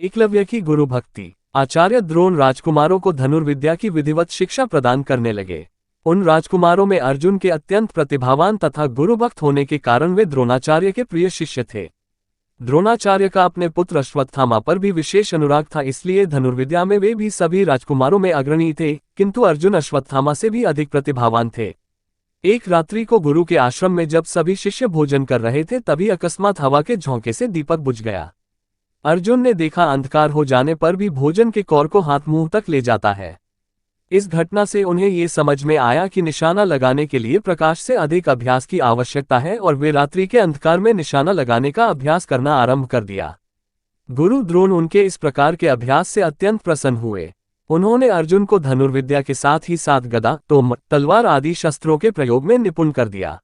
एकलव्य की गुरु भक्ति। आचार्य द्रोण राजकुमारों को धनुर्विद्या की विधिवत शिक्षा प्रदान करने लगे। उन राजकुमारों में अर्जुन के अत्यंत प्रतिभावान तथा गुरुभक्त होने के कारण वे द्रोणाचार्य के प्रिय शिष्य थे। द्रोणाचार्य का अपने पुत्र अश्वत्थामा पर भी विशेष अनुराग था, इसलिए धनुर्विद्या में वे भी सभी राजकुमारों में अग्रणी थे, किंतु अर्जुन अश्वत्थामा से भी अधिक प्रतिभावान थे। एक रात्रि को गुरु के आश्रम में जब सभी शिष्य भोजन कर रहे थे, तभी अकस्मात हवा के झोंके से दीपक बुझ गया। अर्जुन ने देखा अंधकार हो जाने पर भी भोजन के कौर को हाथ मुंह तक ले जाता है। इस घटना से उन्हें ये समझ में आया कि निशाना लगाने के लिए प्रकाश से अधिक अभ्यास की आवश्यकता है और वे रात्रि के अंधकार में निशाना लगाने का अभ्यास करना आरंभ कर दिया। गुरु द्रोण उनके इस प्रकार के अभ्यास से अत्यंत प्रसन्न हुए। उन्होंने अर्जुन को धनुर्विद्या के साथ ही साथ गदा, तोमर, तलवार आदि शस्त्रों के प्रयोग में निपुण कर दिया।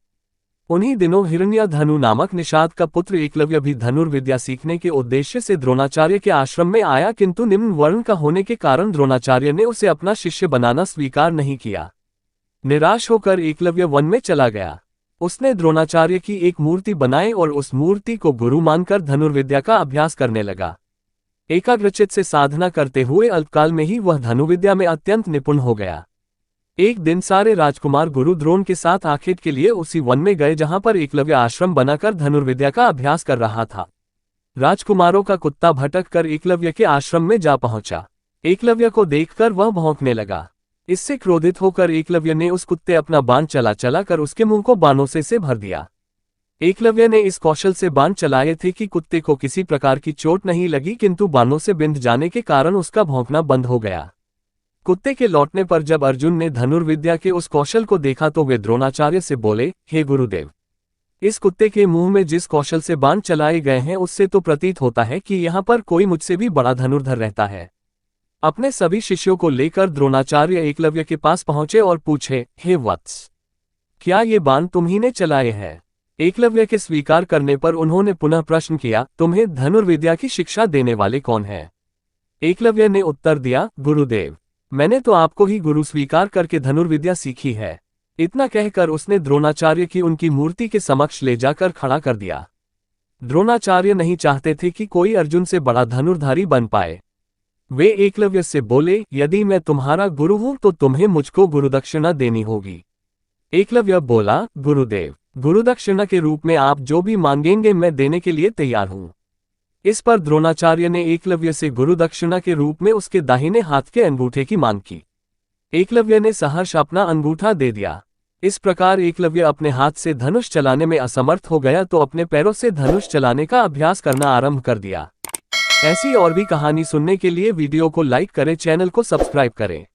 उन्हीं दिनों हिरण्यधनु नामक निषाद का पुत्र एकलव्य भी धनुर्विद्या सीखने के उद्देश्य से द्रोणाचार्य के आश्रम में आया, किंतु निम्न वर्ण का होने के कारण द्रोणाचार्य ने उसे अपना शिष्य बनाना स्वीकार नहीं किया। निराश होकर एकलव्य वन में चला गया। उसने द्रोणाचार्य की एक मूर्ति बनाई और उस मूर्ति को गुरु मानकर धनुर्विद्या का अभ्यास करने लगा। एकाग्रचित्त से साधना करते हुए अल्पकाल में ही वह धनुर्विद्या में अत्यंत निपुण हो गया। एक दिन सारे राजकुमार गुरु द्रोण के साथ आखेट के लिए उसी वन में गए जहां पर एकलव्य आश्रम बनाकर धनुर्विद्या का अभ्यास कर रहा था। राजकुमारों का कुत्ता भटक कर एकलव्य के आश्रम में जा पहुंचा। एकलव्य को देखकर वह भौंकने लगा। इससे क्रोधित होकर एकलव्य ने उस कुत्ते अपना बाण चला कर उसके मुंह को बाणों से भर दिया। एकलव्य ने इस कौशल से बाण चलाए थे कि कुत्ते को किसी प्रकार की चोट नहीं लगी, किंतु बाणों से बिंध जाने के कारण उसका भौंकना बंद हो गया। कुत्ते के लौटने पर जब अर्जुन ने धनुर्विद्या के उस कौशल को देखा तो वे द्रोणाचार्य से बोले, हे गुरुदेव, इस कुत्ते के मुंह में जिस कौशल से बाण चलाए गए हैं उससे तो प्रतीत होता है कि यहाँ पर कोई मुझसे भी बड़ा धनुर्धर रहता है। अपने सभी शिष्यों को लेकर द्रोणाचार्य एकलव्य के पास पहुंचे और पूछे, हे वत्स, क्या ये बाण तुम ही ने चलाए हैं? एकलव्य के स्वीकार करने पर उन्होंने पुनः प्रश्न किया, तुम्हें धनुर्विद्या की शिक्षा देने वाले कौन हैं? एकलव्य ने उत्तर दिया, गुरुदेव, मैंने तो आपको ही गुरु स्वीकार करके धनुर्विद्या सीखी है। इतना कहकर उसने द्रोणाचार्य की उनकी मूर्ति के समक्ष ले जाकर खड़ा कर दिया। द्रोणाचार्य नहीं चाहते थे कि कोई अर्जुन से बड़ा धनुर्धारी बन पाए। वे एकलव्य से बोले, यदि मैं तुम्हारा गुरु हूं तो तुम्हें मुझको गुरुदक्षिणा देनी होगी। एकलव्य बोला, गुरुदेव, गुरुदक्षिणा के रूप में आप जो भी मांगेंगे मैं देने के लिए तैयार हूं। इस पर द्रोणाचार्य ने एकलव्य से गुरुदक्षिणा के रूप में उसके दाहिने हाथ के अंगूठे की मांग की। एकलव्य ने सहर्ष अपना अंगूठा दे दिया। इस प्रकार एकलव्य अपने हाथ से धनुष चलाने में असमर्थ हो गया तो अपने पैरों से धनुष चलाने का अभ्यास करना आरंभ कर दिया। ऐसी और भी कहानी सुनने के लिए वीडियो को लाइक करें, चैनल को सब्सक्राइब करें।